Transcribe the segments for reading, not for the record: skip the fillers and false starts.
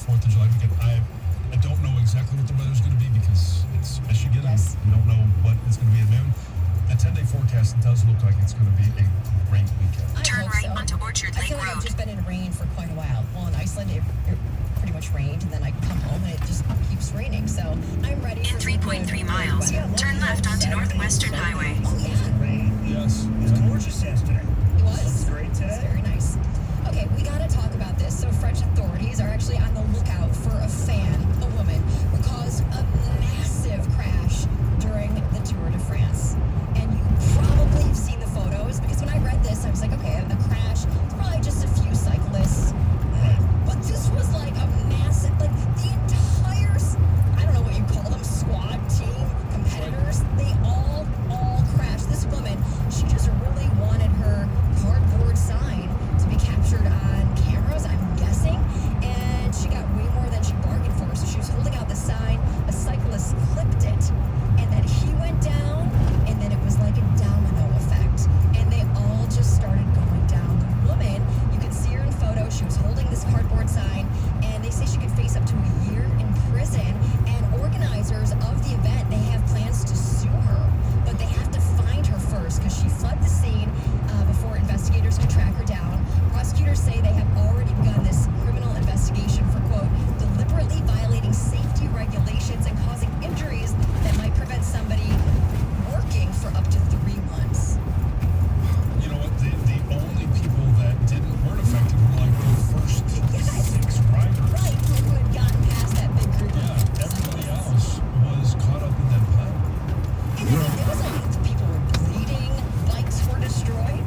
4th of July weekend. I don't know exactly what the weather's going to be because it's Michigan. Yes. And we don't know what it's going to be at noon. The 10-day forecast does look like it's going to be a great weekend. Turn right onto Orchard I Lake feel like I've Road. just been in rain for quite a while. Well, in Iceland, it pretty much rained, and then I come home and it just keeps raining. So I'm ready In for some 3.3 good miles, weather. turn left onto Northwestern Highway. Oh, yeah. Rain. Yes. It was gorgeous yesterday. It was. Looks great It's today. very nice. Okay, we got to talk about this. So French authorities are actually on the lookout for a fan, a woman, who caused a massive crash during the Tour de France. And you probably have seen the photos, because when I read this, I was like, okay, the crash, it's probably just a few cyclists. But this was like a massive, like the entire, I don't know what you call them, squad, team, competitors, they all crashed. This woman, she just really wanted her cardboard sign to be captured on cameras, I'm guessing, and she got way more than she bargained for. So she was holding out the sign, a cyclist clipped it, and then he went down, and then it was like a domino effect, and they all just started going down. The woman, you can see her in photo, she was holding this cardboard sign, and they say she could face up to a year in prison, and organizers of the event, they have plans to sue her, but they have to find her first, because she fled the scene before investigators could track her down. Prosecutors say they have already begun this criminal investigation for, quote, deliberately violating safety regulations and causing injuries that might prevent somebody working for up to 3 months. You know what? The only people that weren't affected were like the first Yes. 6 riders. Right, who had gotten past that big group of Yeah, everybody else was caught up in that pile. And it was like people were bleeding, bikes were destroyed.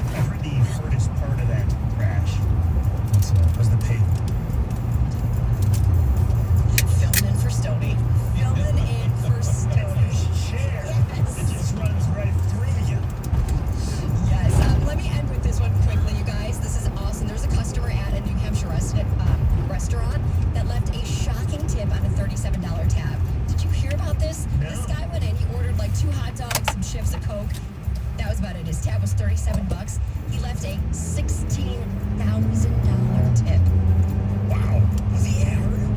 I heard the hardest part of that crash What's that? was the pavement. Filling in for Stoney. Filling in for Stoney. Share. Yes. It just runs right through you. Yes. Let me end with this one quickly, you guys. This is awesome. There's a customer at a New Hampshire restaurant that left a shocking tip on a $37 tab. Did you hear about this? No. This guy went in, he ordered like 2 hot dogs, some chips, a Coke. That was about it. His tab was $37. He left a $16,000 tip. Wow. Was he hammered?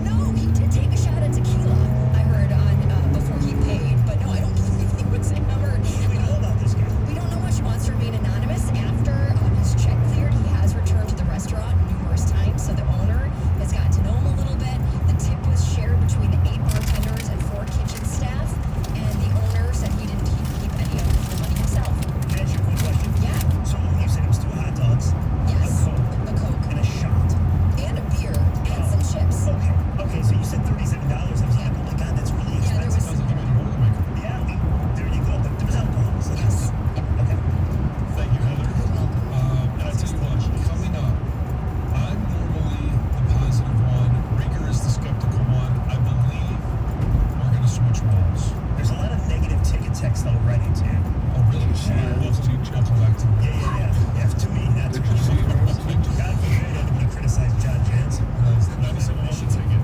No, he did take a shot at tequila, I heard on before he paid, but no, I don't believe he was hammered. What do we know about this guy? We don't know much. He wants to remain anonymous. After his check cleared, he has returned to the restaurant numerous times, so the owner has gotten to know him a little bit. The tip was shared between the 8 bartenders and 4 kitchen staff, and the owner said he didn't keep any of the money himself. Can I ask you a quick question? Yeah. So you said it was 2 hot dogs, Yes. a Coke, A Coke. and a shot. And a beer. And some chips. Okay. Okay, so you said $37. I was like, oh my God, that's really Yeah, there expensive. Sounds like you made a Boilermaker. Yeah, there you go. But there was alcohol. So Yes. Okay. Thank you, Heather. You're welcome. And I tell you what, coming up, I'm normally the positive one. Rieger is the skeptical one. I believe we're going to switch roles. There's a lot of negative ticket text already, too. Oh, really? We'll come back to that. Yeah. Too many, not too many. God forbid anybody criticize John Jansen. 97 motion ticket.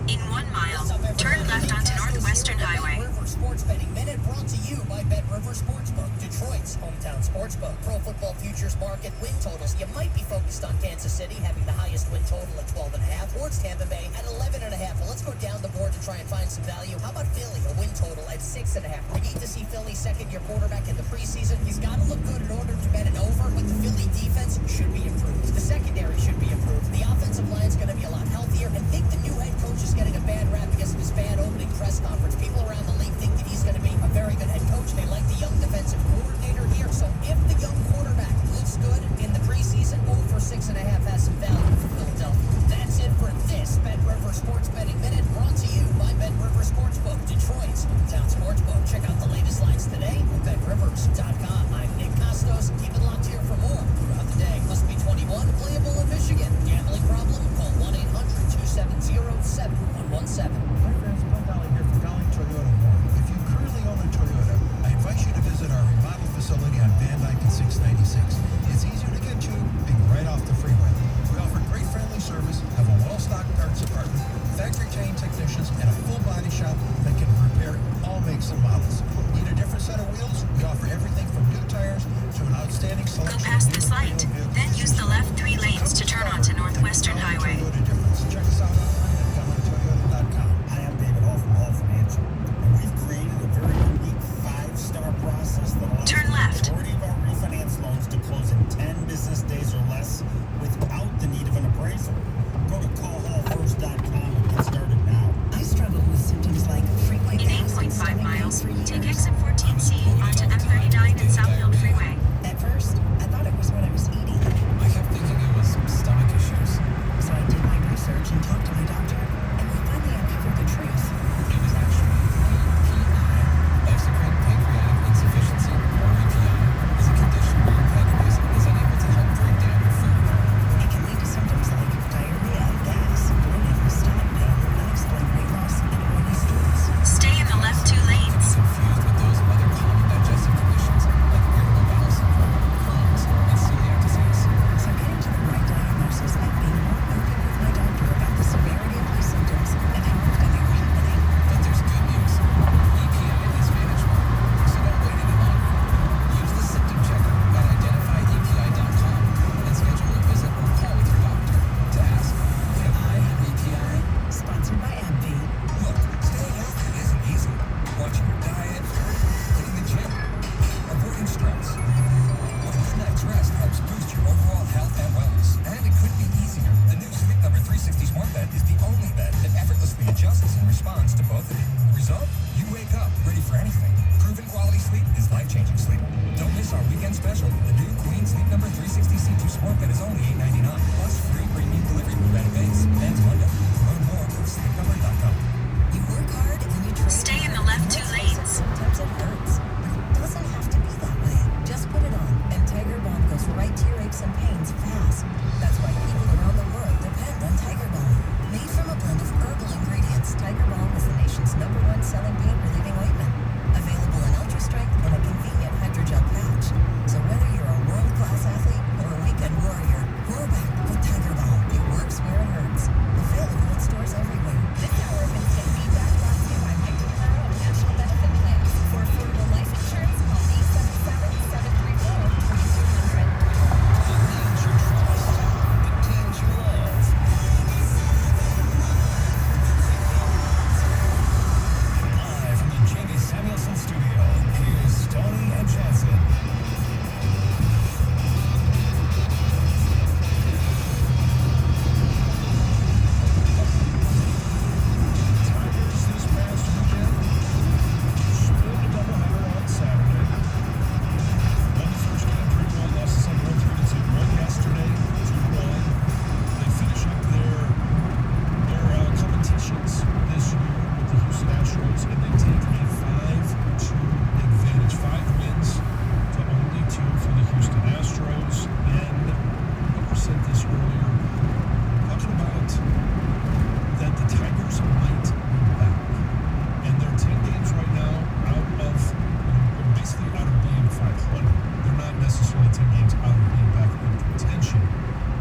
In 1 mile, turn left onto Northwestern Highway. River Sports Betting Minute brought to you by Bet River Sportsbook, Detroit's hometown sportsbook. Pro Football Futures Market win totals. You might be focused on Kansas City having the highest win total at 12.5, or it's Tampa Bay at 11.5. Well, let's go down the board to try and find some value. How about Philly, a win total at 6.5? We need to see Philly's second-year quarterback in the preseason. He's got to look good in order to bet an over, but the Philly defense should be improved. The secondary should be improved. The offensive line's going to be a lot healthier. And think the new head coach is getting a bad rap because of his bad opening press conference. People around the league think that he's going to be a very good head coach. They like the young defensive coordinator here. So if the young quarterback looks good in the preseason, over 6.5 has some value for Philadelphia. That's it for this Bet River Sports Betting Minute, brought to you by Bet River Sportsbook, Detroit's hometown sportsbook. Check out the latest lines today at BetRivers.com. I'm Nick Costos. Keep it locked here for more throughout the day. Must be 21, playable in Michigan. Gambling problem? Call 1-800-270-7117. Hi friends, Paul Dolly here from Dolly Toyota Warren. If you currently own a Toyota, I invite you to visit our remodel facility on Van Dyke and 696. It's easier to get to and right off the freeway. We offer great friendly service, have a well-stocked parts department, factory-trained technicians, and a full body shop that can repair all makes and models. Need a different set of wheels? We offer everything from new tires to an outstanding Go selection past of this new light, vehicles. then use left 3 lanes to turn onto Northwestern Highway. Toyota difference. Check us out online at GollingToyota.com. Hi, I'm David Hall from Hall Financial, and we've created a very unique 5-star process that allows Turn left. the majority of our refinance loans to close in 10 business days or less without the need of an appraisal. Go to callhallfirst.com and get started now. I struggle with symptoms like frequent In gas and 8.5 stomach pain miles, for years. take exit 14C onto M39 and Southfield Freeway. At first, I thought it was when I was eating. I kept thinking it was stomach issues. So I did my research and talked to my doctor, and we finally uncovered the truth. It was actually EPI. Exocrine pancreatic insufficiency, or EPI, is a condition where your pancreas is unable to help break down your food. It can lead to symptoms like diarrhea, gas, bloating, stomach pain, unexplained weight loss, and organ stools. Stay in the left 2 lanes. Confused with those other common digestive conditions like irritable bowel syndrome, Crohn's, and celiac disease. So getting to the right diagnosis meant being more open with my doctor about the severity of my symptoms and how often they were happening. But there's good news. EPI is manageable, so don't wait any longer. Use the symptom checker at identifyepi.com and schedule a visit or call with your doctor to ask, can I have EPI? Sponsored by AbbVie. Look, staying healthy isn't easy. Watching your diet, hitting the gym, avoiding stress. A good night's rest helps boost your overall health and wellness. And it could be easier. The new Sleep Number 360 Smart Bed is the only bed that effortlessly adjusts and responds to both of you. Result? You wake up ready for anything. Proven quality sleep is life-changing sleep. Don't miss our weekend special. The new Queen Sleep Number 360 C2 Smart Bed is only $8.99. Plus free premium delivery with Red Base. Ends Monday. Learn more at sleepnumber.com. You work hard and you train. Stay in the left 2 lanes. Sometimes it hurts, but it doesn't have to be that way. Just put it on, and Tiger Balm goes right to your aches and pains fast. That's why people around the world depend on Tiger Balm. Made from a blend of herbal ingredients, Tiger Balm is the nation's #1 selling pain-relieving ointment. Available in ultra strength and a convenient hydrogel patch. So whether you're a world-class athlete or a weekend warrior, grow back with Tiger Balm. It works where it hurts. Available in stores everywhere. This hour of instant feedback brought to you by Mike Camaro of National Benefit Plans. For affordable life insurance, call 877-734-2200. The names you trust, the teams you love. Live from the Jamie Samuelson studio, here's Tony and Johnson. Tigers this past weekend split a doubleheader on Saturday. Won the first game 3-1, lost the second one 3-2. Won yesterday 2-1. They finish up their competitions this year with the Houston Astros, and they take a 5-2 advantage. 5 wins to only 2 for the Houston Astros. And whoever said this earlier, talking about that the Tigers might be back. And they're 10 games right now out of, basically out of being 500. They're not necessarily 10 games out of being back in contention.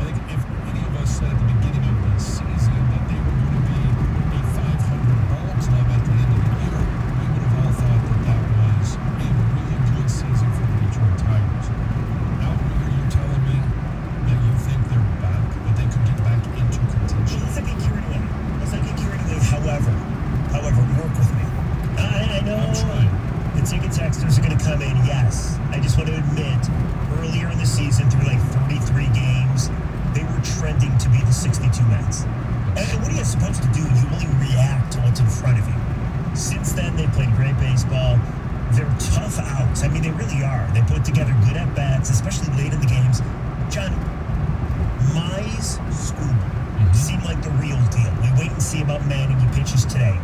I think if any of us said at the beginning of the season that they were going to be a 500 ball club at the end of the year, we would have all thought that that was a really good season for the Detroit Tigers. Now you're telling me that you think they're back, that they could get back into contention. Let's not get carried away. However, work with me. I know I'm trying. the ticket texters are going to come in, yes. I just want to admit, earlier in the season, through like 33 games, they were trending to be the 62 Mets. And what are you supposed to do? You only react to what's in front of you. Since then, they played great baseball. They're tough outs. I mean, they really are. They put together good at-bats, especially late in the games. John, Mize School seemed like the real deal. We wait and see about Manning. He pitches today.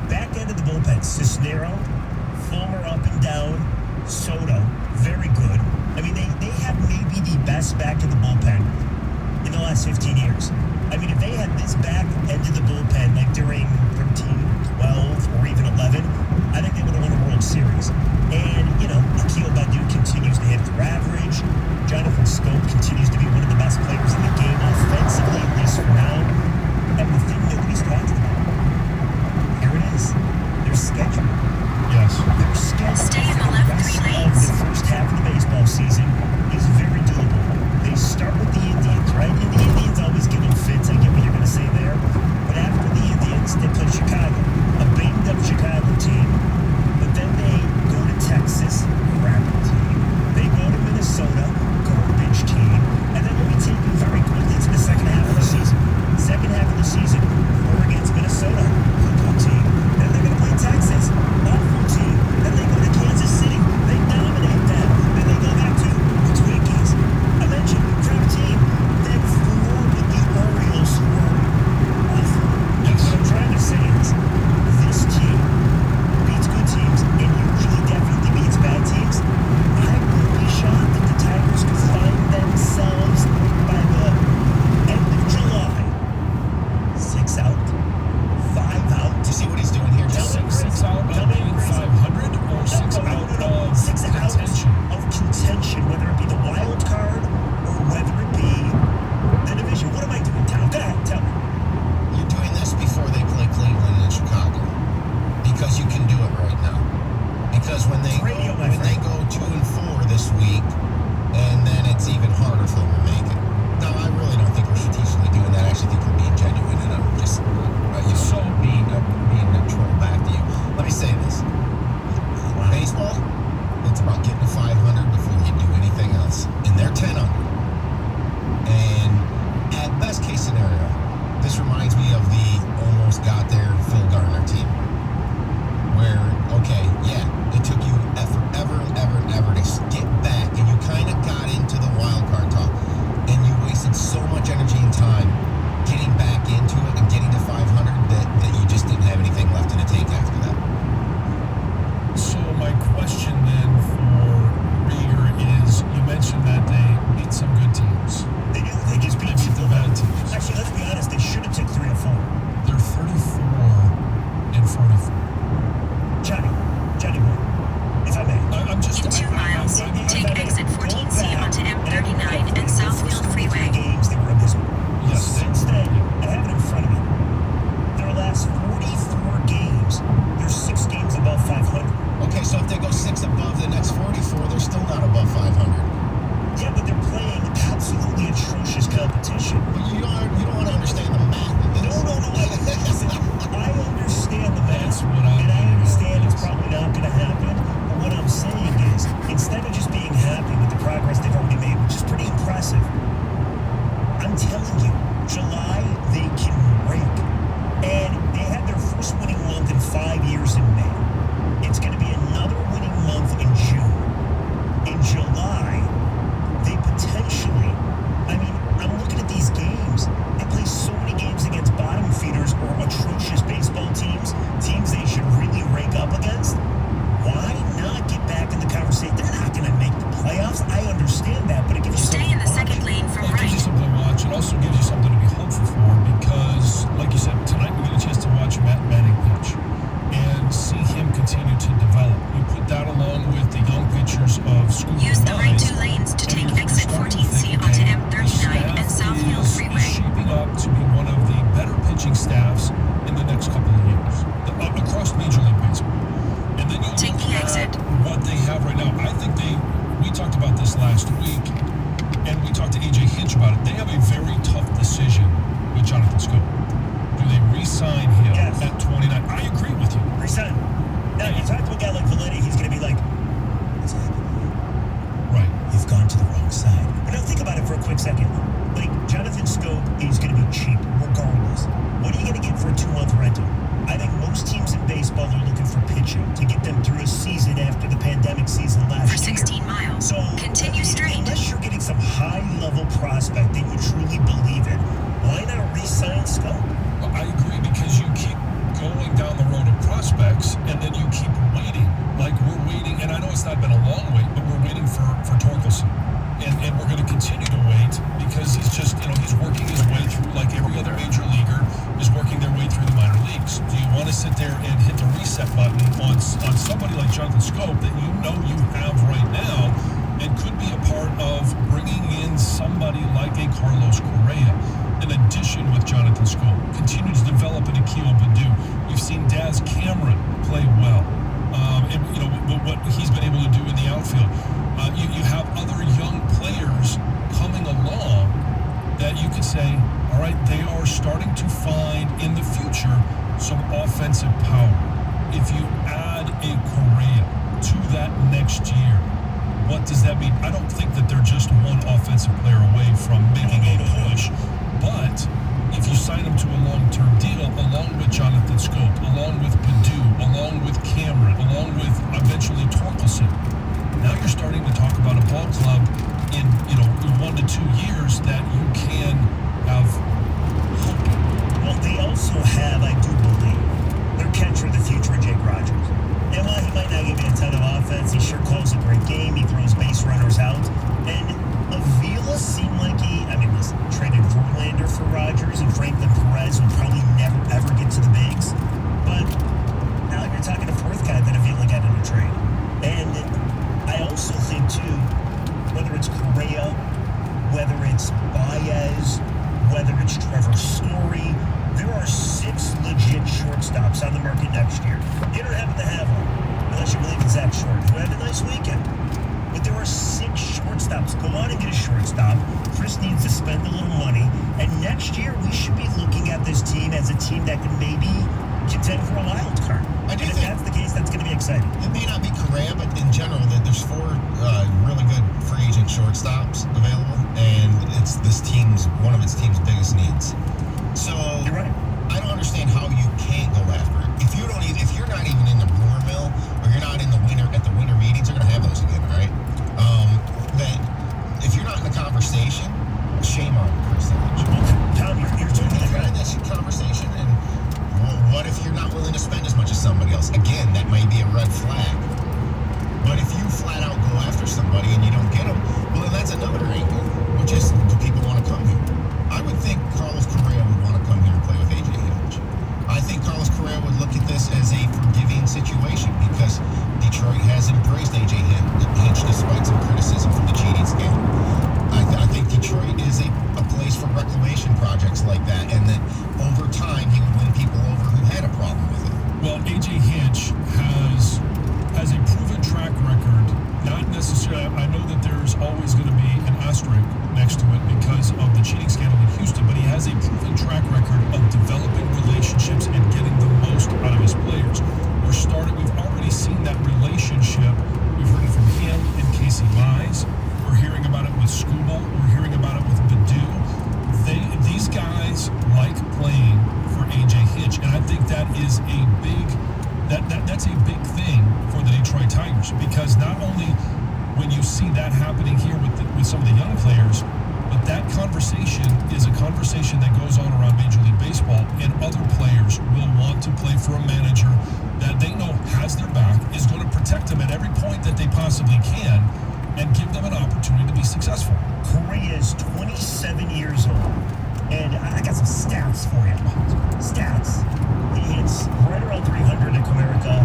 Back end of the bullpen, Cisnero, Fulmer up and down, Soto, very good. I mean, they have maybe the best back of the bullpen in the last 15 years. I mean, if they had this back end of the bullpen like during 13, 12, or even 11, I think they would have won a World Series. And, Akil Baddoo continues to hit for average. Jonathan Scope continues to be one of the best players in the game offensively, at least for now. And the thing nobody's talking about, here it is, their schedule. Yes. Their schedule Stay in the for left rest 3 of lanes. the first half of the baseball season is very doable. They start with the Indians, wrong side. But now think about it for a quick second. Like, Jonathan Scope is going to be cheap, regardless. What are you going to get for a 2-month rental? I think most teams in baseball are looking for pitching to get them through a season after the pandemic season last For year. 16 miles, So, continue straight. unless you're getting some high-level prospect that you truly believe in, why not re-sign Scope? Well, I agree, because you keep going down the road of prospects, and then you keep waiting. Like, we're waiting, and I know it's not been a long wait, but we're waiting for Torkelson. And we're going to continue to wait, because he's just, he's working his way through, like every other major leaguer is working their way through the minor leagues. Do you want to sit there and hit the reset button on somebody like Jonathan Scope that you have right now, and could be a part of bringing in somebody like a Carlos Correa, in addition with Jonathan Scope? Continue to develop an Akil Baddoo. We've seen Daz Cameron play well. And what he's been able to do in the outfield. You have other young players coming along that you could say, all right, they are starting to find in the future some offensive power. If you add a Correa to that next year, what does that mean? I don't think that they're just one offensive player away from making a push, but if you sign them to a long-term deal, along with Jonathan Scope, along with Baddoo, along with Cameron, along with eventually Torkelson, now you're starting to talk about a ball club in 1 to 2 years that you can have hope in. Well, they also have, I do believe, their catcher of the future, Jake Rogers. And while he might not give you a ton of offense, he sure calls a great game. He throws base runners out. And Avila seemed like listen, traded Verlander for Rogers, and Franklin Perez would probably never, ever get to the bigs. But now you're talking a fourth guy that Avila got in a trade. And I also think, too, whether it's Correa, whether it's Baez, whether it's Trevor Story, there are 6 legit shortstops on the market next year. You don't happen to have one, unless you believe in Zach Short, who had a nice weekend. But there are 6 shortstops. Go out and get a shortstop. Chris needs to spend a little money. And next year, we should be looking at this team as a team that can maybe contend for a wild card. And if that's the case, that's going to be exciting. It may not be Correa, but in general, there's 4 really good free agent shortstops available, and it's one of its team's biggest needs. So You're right. I don't understand how you can't go after it. If you're not even in the Brewer Mill, or you're not in the winter meetings, they're going to have those again, right? That if you're not in the conversation, shame on you, Chris Ilitch. Tom, you're totally If you're right. in this conversation, and what if you're not willing to spend as much as somebody else? Again, that might be a red flag. But if you flat out go after somebody and you don't get them, well, then that's another angle, which is, do people want to come here? I would think Carlos Correa would want to come here and play with A.J. Hinch. I think Carlos Correa would look at this as a forgiving situation, because Detroit has embraced A.J. Hinch despite some criticism from the cheating scandal. I think Detroit is a place for reclamation projects like that, and that over time he would win people over who had a problem with it. Well, A.J. Hinch has a proven track record. Not necessarily, I know that there's always going to be an asterisk next to it because of the cheating scandal in Houston, but he has a proven track record of developing relationships and getting the most out of his players. We've already seen that relationship. We've heard it from him and Casey Mize. We're hearing about it with Skubal. We're hearing about it with Baddoo. These guys like playing for A.J. Hinch, and I think that is a big that's a big thing for the Detroit Tigers, because not only when you see that happening here with some of the young players, but that conversation is a conversation that goes on around Major League Baseball, and other players will want to play for a manager that they know has their back, is going to protect them at every point that they possibly can, and give them an opportunity to be successful. Correa is 27 years old, and I got some stats for you. Stats. He hits right around 300 in Comerica,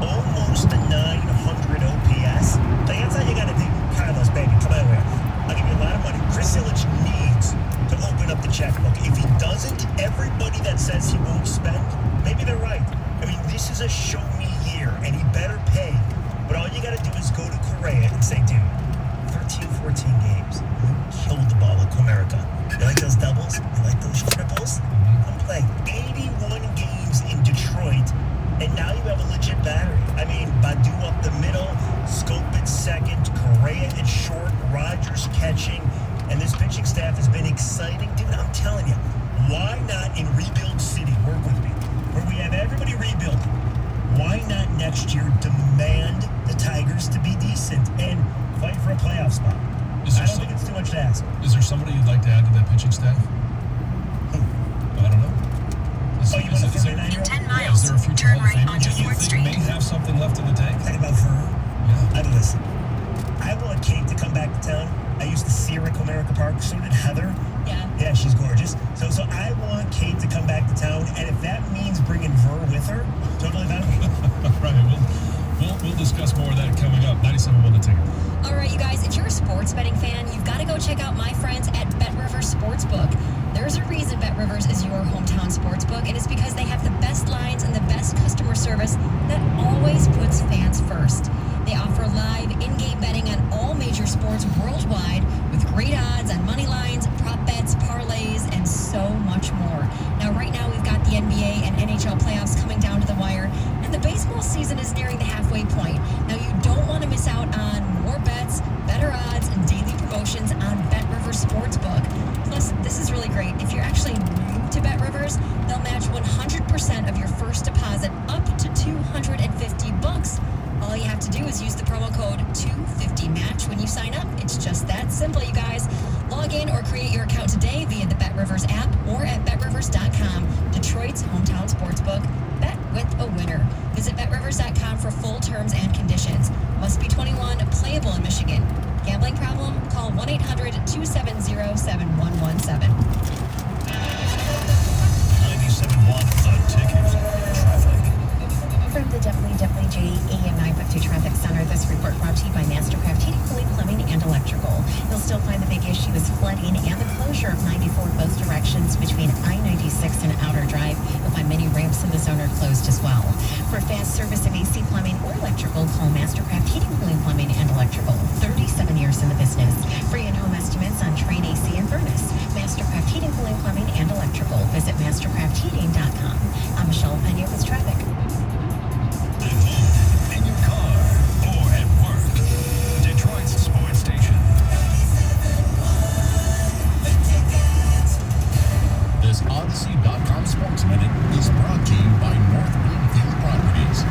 almost a 900 OPS. That's how you got to do Carlos, baby. Come on, man. I'll give you a lot of money. Chris Ilitch needs to open up the checkbook. If he doesn't, everybody that says he won't spend, maybe they're right. I mean, this is a show-me year, and he better pay. But all you got to do is go to Correa and say, dude, 13, 14 games. You killed the ball at Comerica. You like those doubles? You like those triples? I'm playing 81 games in Detroit, and now you have a legit battery. I mean, Baddoo up the middle, Scope at second, Correa at short, Rogers catching. tough spot. Is there I don't think it's too much to ask. Is there somebody you'd like to add to that pitching staff? Who? I don't know. Oh, you want a 49-year-old? In 10 Is miles, there a future turn Hall of right Famer onto that you 4th think Street. may have something left in the tank? Talking about her. Yeah. I mean, listen. I want Kate to come back to town. I used to see her at Comerica Park. So did Heather. Yeah. Yeah, she's gorgeous. So I want Kate to come back to town, and if that means bringing Ver with her, totally fine with me. Right. We'll discuss more of that coming up. 97.1 The Ticket. All right, you guys, if you're a sports betting fan, you've got to go check out my friends at Bet Rivers Sportsbook. There's a reason Bet Rivers is your hometown sportsbook, and it's because they have the best lines and the best customer service that always puts fans first. They offer live in-game betting on all major sports worldwide with great odds on money lines, prop bets, parlays, and so much more. Now, right now, we've got the NBA and NHL playoffs coming down to the wire, and the baseball season is nearing the halfway point. Now, you don't want to miss out on more bets, better odds, and daily promotions on Bet Rivers Sportsbook. Plus, this is really great. If you're actually new to Bet Rivers, they'll match 100% of your first deposit up to $250. All you have to do is use the promo code 250MATCH when you sign up. It's just that simple, you guys. Log in or create your account today via the Bet Rivers app or at betrivers.com, Detroit's hometown sportsbook. Bet with a winner. Visit betrivers.com for full terms and conditions. Must be 21, playable in Michigan. Gambling problem? Call 1-800-270-7117. 97.1 The Ticket. Traffic. From the Definitely J AM 952 Traffic Center, this report brought to you by Mastercraft Heating, Cooling, Plumbing, and Electrical. You'll still find the big issue is flooding and the closure of 94 both directions between I-96 and Outer Drive. You'll find many ramps in the zone are closed as well. For fast service of AC plumbing or electrical, call Mastercraft Heating, Cooling, Plumbing, and Electrical. 37 years in the business. Free in-home estimates on Train AC and furnace. Mastercraft Heating, Cooling, Plumbing, and Electrical. Visit mastercraftheating.com. I'm Michelle Pena with traffic. In your car or at work. Detroit's sports station. This Odyssey.com Sports Minute is brought to you by North Greenfield Properties.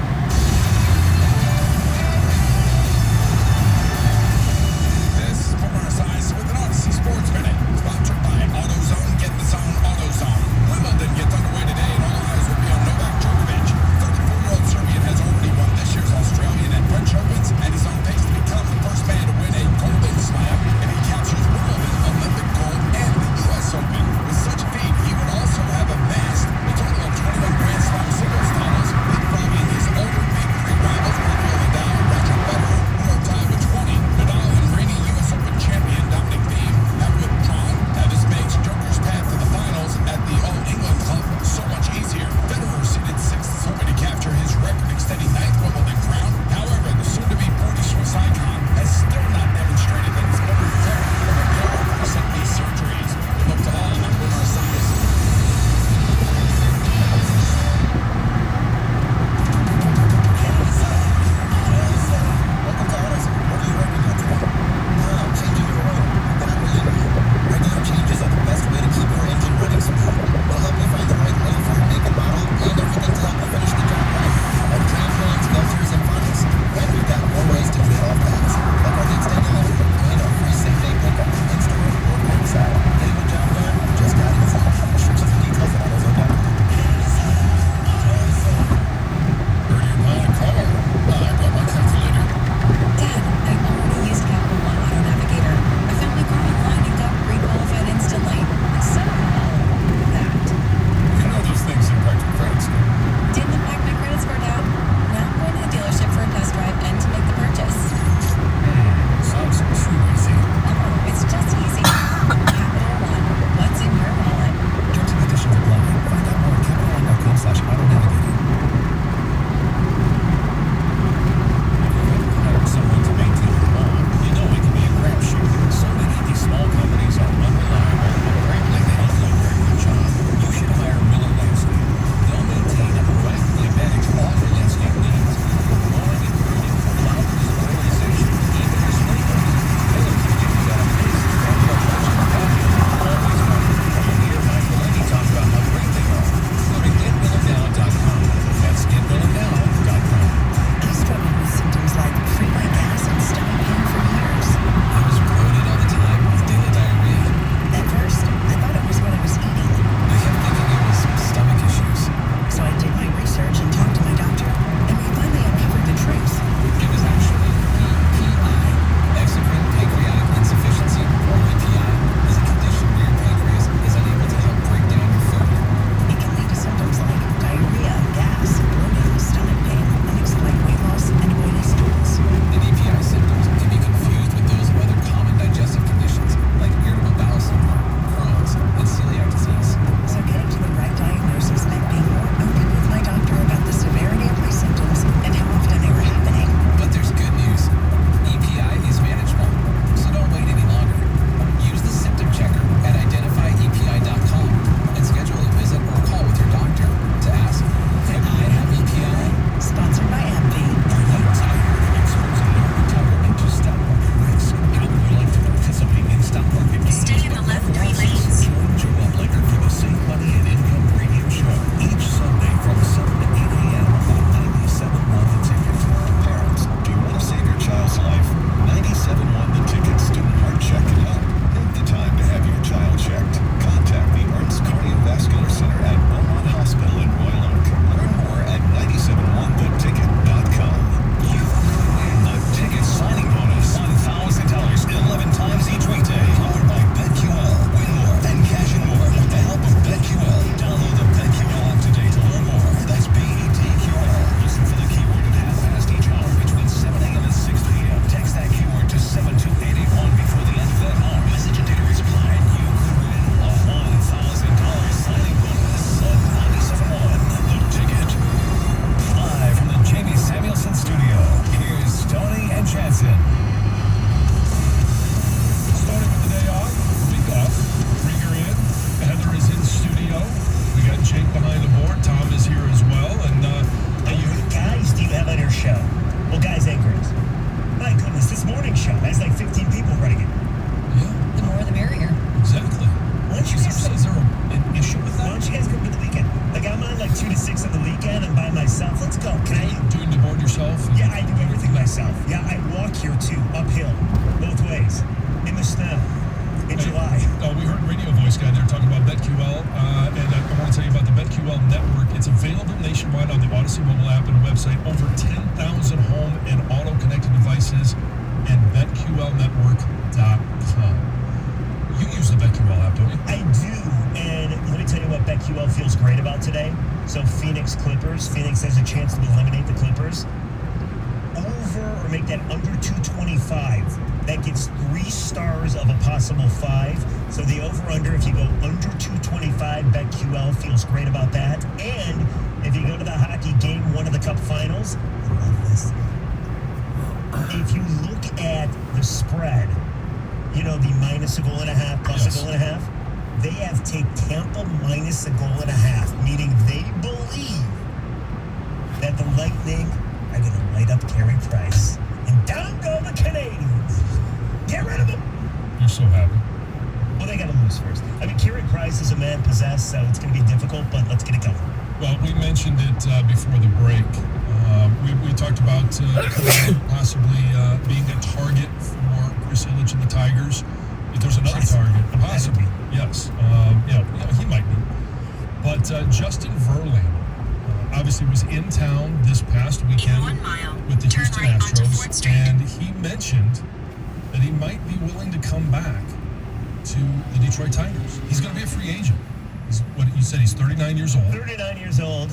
BetQL feels great about today. So Phoenix Clippers. Phoenix has a chance to eliminate the Clippers. Over or make that under 225. That gets 3 stars of a possible 5. So the over-under, if you go under 225, BetQL feels great about that. And if you go to the hockey game 1 of the Cup Finals, I love this. If you look at the spread, you know, the minus a goal and a half, plus a goal and a half, they have take Tampa minus a goal and a half, meaning they believe that the Lightning are going to light up Carey Price. And down go the Canadians. Get rid of him. You're so happy. Well, they got to lose first. I mean, Carey Price is a man possessed, so it's going to be difficult, but let's get it going. Well, we mentioned it before the break. We talked about possibly being a target for Chris Illich and the Tigers. If there's another target, possibly, yes. He might be. But Justin Verlander obviously was in town this past weekend In 1 mile, with the turn Houston right onto Astros, Fort Street. and he mentioned that he might be willing to come back to the Detroit Tigers. He's going to be a free agent. What you said, he's 39 years old. 39 years old.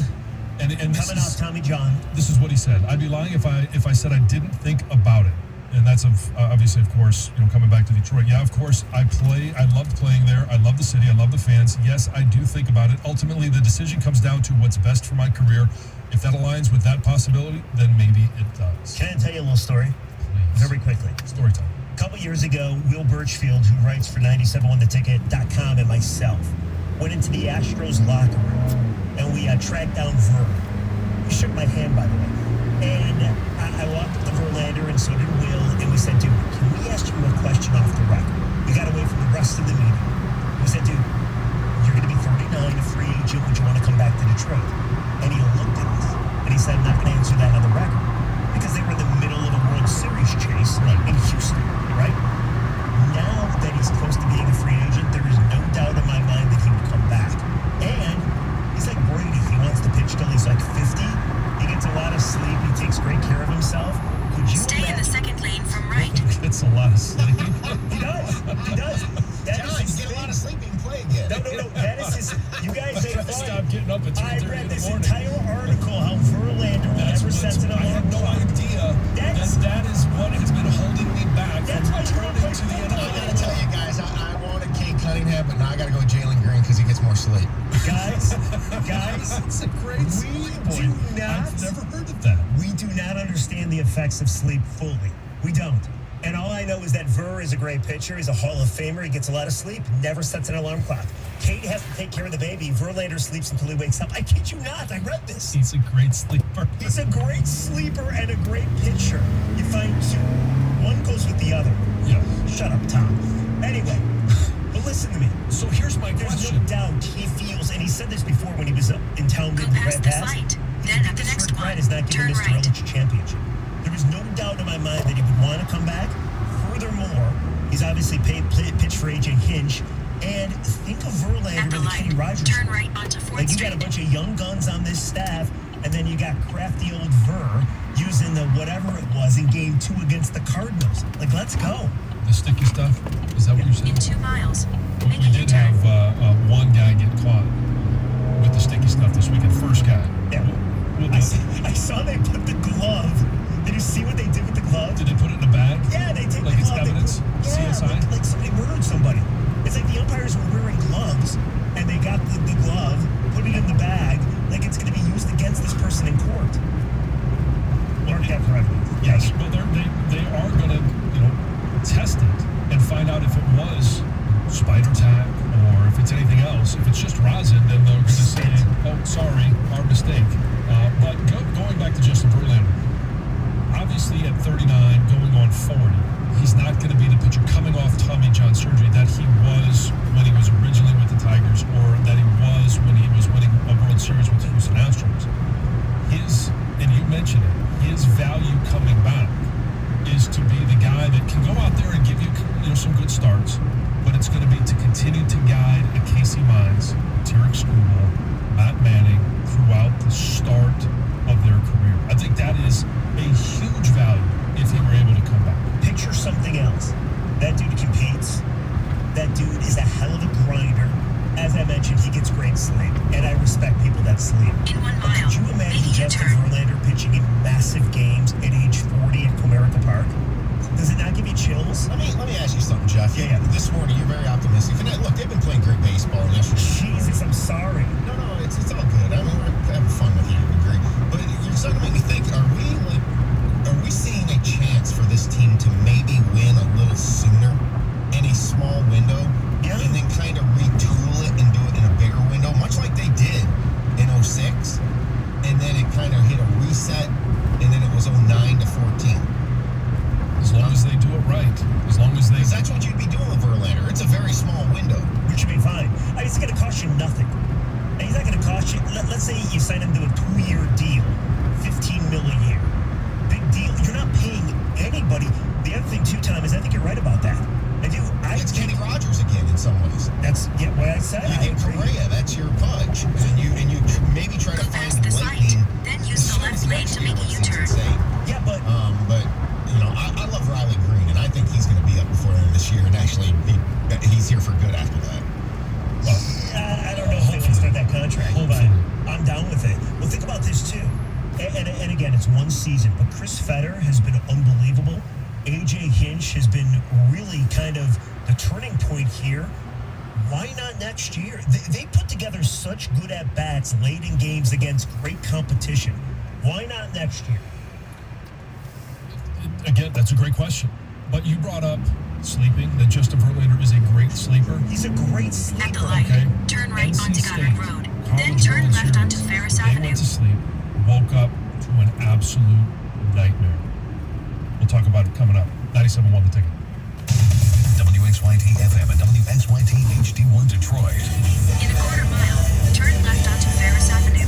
And this coming off Tommy John. This is what he said. I'd be lying if I said I didn't think about it. And that's obviously, of course, coming back to Detroit. Yeah, of course, I loved playing there. I love the city. I love the fans. Yes, I do think about it. Ultimately, the decision comes down to what's best for my career. If that aligns with that possibility, then maybe it does. Can I tell you a little story? Please. Very quickly. Story time. A couple years ago, Will Birchfield, who writes for 971theticket.com, and myself went into the Astros locker room, and we tracked down Ver. He shook my hand, by the way. And I walked up to Verlander, and so did Will, and we said, dude, can we ask you a question off the record? We got away from the rest of the meeting. We said, dude, you're going to be 39, a free agent. Would you want to come back to Detroit? And he looked at us, and he said, I'm not going to answer that on the record. Because they were in the middle of a World Series chase in Houston, right? Now that he's close to being a free agent, there is no doubt in my mind that he would come back. And he's like Brady. He wants to pitch till he's like 50. He gets a lot of sleep. He takes great care of himself. Could you Stay in the second lane from right. It's a lot of sleep. He does. He does. That John, is his you get a thing. lot of sleep, you can play again. No. That is his. You guys I ain't gotta fine. stop getting up at 2:30 I in read the this morning. entire article how Verlander never sets an I had alarm no clock. idea that is what has been holding me back from That's why you don't returning to the play I gotta NFL. tell you guys, I wanted Kate Cunningham, but now I gotta go with Jalen Green because he gets more sleep. Guys, It's a great we sleep do boy. not. I've never heard of that. We do not understand the effects of sleep fully. We don't. And all I know is that Ver is a great pitcher. He's a Hall of Famer. He gets a lot of sleep, never sets an alarm clock. Kate has to take care of the baby. Verlander sleeps until he wakes up. I kid you not. I read this. He's a great sleeper. He's a great sleeper and a great pitcher. You find two. One goes with the other. Yeah. Shut up, Tom. Anyway, but listen to me. So here's my There's question. no doubt he feels, and he said this before when he was in town Go with the past Red this Pass. light. He Then said at the his next regret one, is not giving turn Mr. right. Illich a championship. There is no doubt in my mind that he would want to come back. Furthermore, he's obviously pitched for AJ Hinch. And think of Verlander At the with Kenny light, Rogers. turn right onto 4th Like, you got a Street. bunch of young guns on this staff, and then you got crafty old Ver using the whatever it was in game 2 against the Cardinals. Like, let's go. The sticky stuff? Is that what you're saying? In 2 miles, We make a did U-turn. have one guy get caught with the sticky stuff this weekend. First guy. Yeah. We'll do it. I saw they put the glove. Did you see what they did with the glove? Did they put it in a bag? Yeah, they take Like the it's glove. evidence? Yeah, CSI? like somebody murdered somebody. It's like the umpires were wearing gloves, and they got the glove, put it in the bag, like it's going to be used against this person in court. Mark that for evidence. Yes. Well, they are going to test it and find out if it was spider tack or if it's anything else. If it's just rosin, then they're going to say, "Oh, sorry, our mistake." But going back to Justin Verlander, obviously at 39, going on 40, he's not going to be the pitcher coming off Tommy John surgery that he was when he was originally with the Tigers, or that he was when he was winning a World Series with the Houston Astros. And you mentioned it, his value coming back is to be the guy that can go out there and give you some good starts, but it's going to be to continue to guide a Casey Mines, Tarek Skubal, Matt Manning throughout the start of their career. I think that is a huge value if he were able to come back. Picture something else. That dude competes. That dude is a hell of a grinder. As I mentioned, he gets great sleep, and I respect people that sleep. In 1 But mile, could you imagine make a Justin U-turn. Verlander pitching in massive games at age 40 at Comerica Park? Does it not give you chills? Let me ask you something, Jeff. Yeah. This morning, you're very optimistic. And look, they've been playing great baseball yesterday. Jesus, I'm sorry. No, it's all good. I mean, we're having fun with you, agree. But you're starting to make me think, are we seeing a chance for this team to maybe win a little sooner in a small window? Yeah. And then kind of retool it and do it in a bigger window, much like they did in 06. And then it kind of hit a reset, and then it was 09 to 14. As long as they do it right. As long as they... Because that's what you'd be doing with Verlander. It's a very small window. Which would be fine. It's going to cost you nothing. And he's not going to cost you... Let's say you sign him to a 2-year deal, $15 million a year. Big deal. You're not paying anybody. The other thing, too, Tom, is I think you're right about that. It's Kenny Rogers again in some ways. That's what I said. You get Correa, that's your Pudge. And you maybe try to Go find past this light, lightning. then use the left lane to make a U-turn. Yeah, but I love Riley Green, and I think he's going to be up before the end of this year, and actually he's here for good after that. Well, I don't know if they want to start that contract, Hopefully. but I'm down with it. Well, think about this, too. And again, it's one season, but Chris Fetter has been unbelievable. AJ Hinch has been really kind of the turning point here. Why not next year? They put together such good at-bats late in games against great competition. Why not next year? Again, that's a great question. But you brought up sleeping, that Justin Verlander is a great sleeper. He's a great At sleeper. the light, Okay. turn right NC onto State, Goddard Road, then College turn World left onto Series. Ferris They Avenue. went to sleep, woke up to an absolute nightmare. We'll talk about it coming up. 97.1 The Ticket. WXYT FM and WXYT HD1 Detroit. In a quarter mile, turn left onto Ferris Avenue.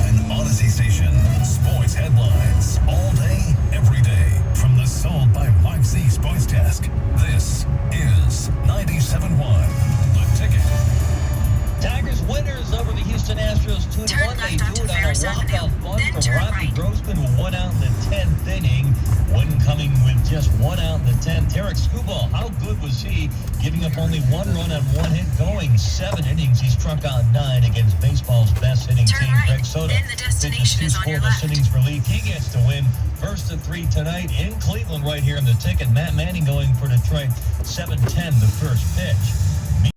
An Odyssey station. Sports headlines. All day, every day. From the Sold by Mike Z Sports Desk. This is 97.1 The Ticket. Tigers winners over the Houston Astros 2-1. Turn They left onto do it on a Ferris Avenue, walk-off bunt then from turn Robbie right. Grossman, who won out in the 10th inning. Win coming with just 1 out in the 10th. Tarek Skubal, how good was he? Giving up only 1 run on 1 hit, going 7 innings. He struck out 9 against baseball's best hitting Turn team, right, Greg Soto. then the destination Pitches is on 2 your scoreless left. innings relief. He gets to win. First of 3 tonight in Cleveland right here in the Ticket. Matt Manning going for Detroit. 7:10 the first pitch.